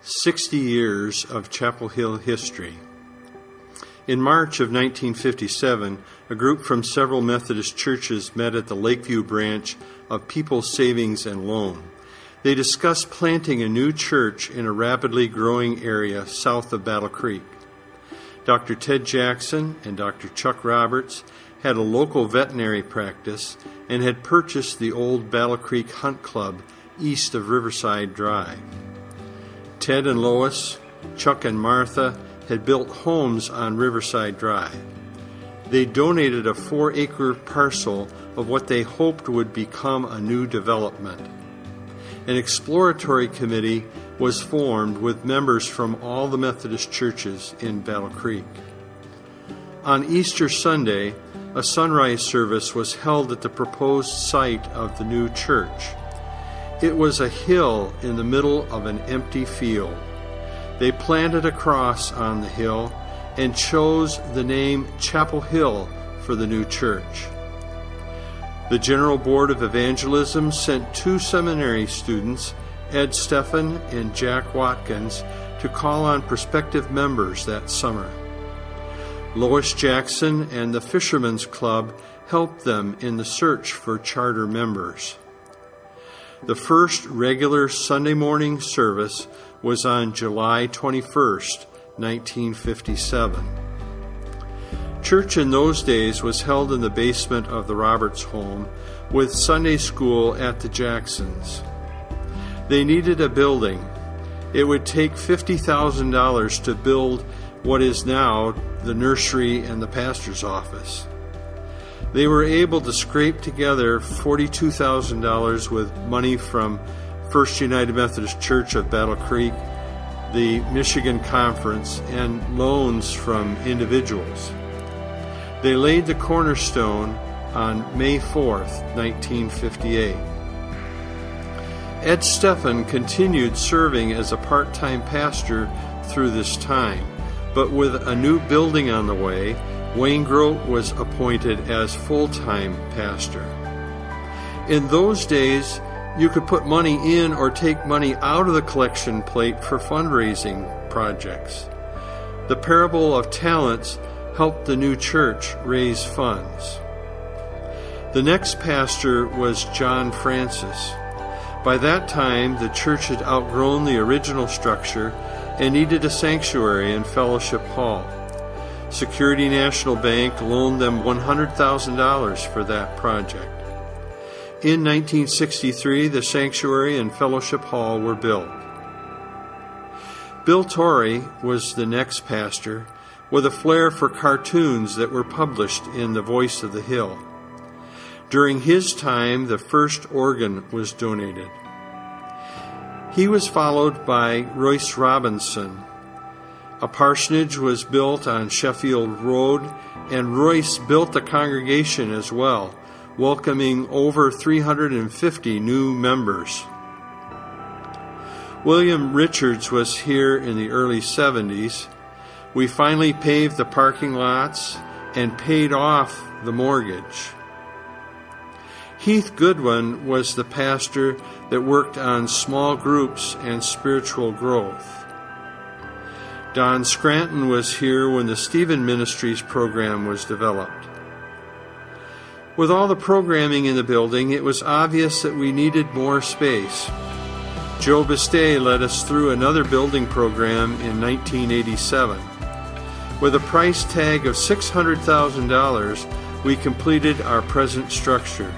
60 years of Chapel Hill history. In March of 1957, a group from several Methodist churches met at the Lakeview branch of People's Savings and Loan. They discussed planting a new church in a rapidly growing area south of Battle Creek. Dr. Ted Jackson and Dr. Chuck Roberts had a local veterinary practice and had purchased the old Battle Creek Hunt Club east of Riverside Drive. Ted and Lois, Chuck and Martha had built homes on Riverside Drive. They donated a 4-acre parcel of what they hoped would become a new development. An exploratory committee was formed with members from all the Methodist churches in Battle Creek. On Easter Sunday, a sunrise service was held at the proposed site of the new church. It was a hill in the middle of an empty field. They planted a cross on the hill and chose the name Chapel Hill for the new church. The General Board of Evangelism sent 2 seminary students, Ed Steffen and Jack Watkins, to call on prospective members that summer. Lois Jackson and the Fishermen's Club helped them in the search for charter members. The first regular Sunday morning service was on July 21st, 1957. Church in those days was held in the basement of the Roberts home, with Sunday school at the Jacksons. They needed a building. It would take $50,000 to build what is now the nursery and the pastor's office. They were able to scrape together $42,000 with money from First United Methodist Church of Battle Creek, the Michigan Conference, and loans from individuals. They laid the cornerstone on May 4th, 1958. Ed Steffen continued serving as a part-time pastor through this time, but with a new building on the way, Wayne Grote was appointed as full-time pastor. In those days, you could put money in or take money out of the collection plate for fundraising projects. The Parable of Talents helped the new church raise funds. The next pastor was John Francis. By that time, the church had outgrown the original structure and needed a sanctuary and fellowship hall. Security National Bank loaned them $100,000 for that project. In 1963, the sanctuary and fellowship hall were built. Bill Torrey was the next pastor, with a flair for cartoons that were published in The Voice of the Hill. During his time, the first organ was donated. He was followed by Royce Robinson. A parsonage was built on Sheffield Road, and Royce built the congregation as well, welcoming over 350 new members. William Richards was here in the early 70s. We finally paved the parking lots and paid off the mortgage. Heath Goodwin was the pastor that worked on small groups and spiritual growth. Don Scranton was here when the Stephen Ministries program was developed. With all the programming in the building, it was obvious that we needed more space. Joe Bastei led us through another building program in 1987. With a price tag of $600,000, we completed our present structure.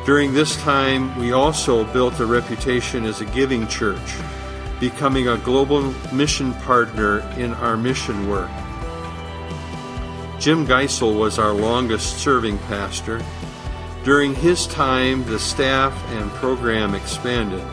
During this time, we also built a reputation as a giving church, becoming a global mission partner in our mission work. Jim Geisel was our longest-serving pastor. During his time, the staff and program expanded.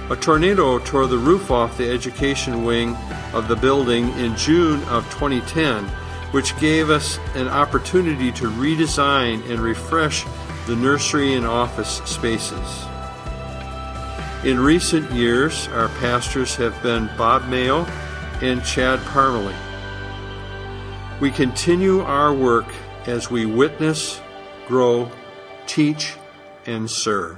A tornado tore the roof off the education wing of the building in June of 2010, which gave us an opportunity to redesign and refresh the nursery and office spaces. In recent years, our pastors have been Bob Mayo and Chad Parmalee. We continue our work as we witness, grow, teach, and serve.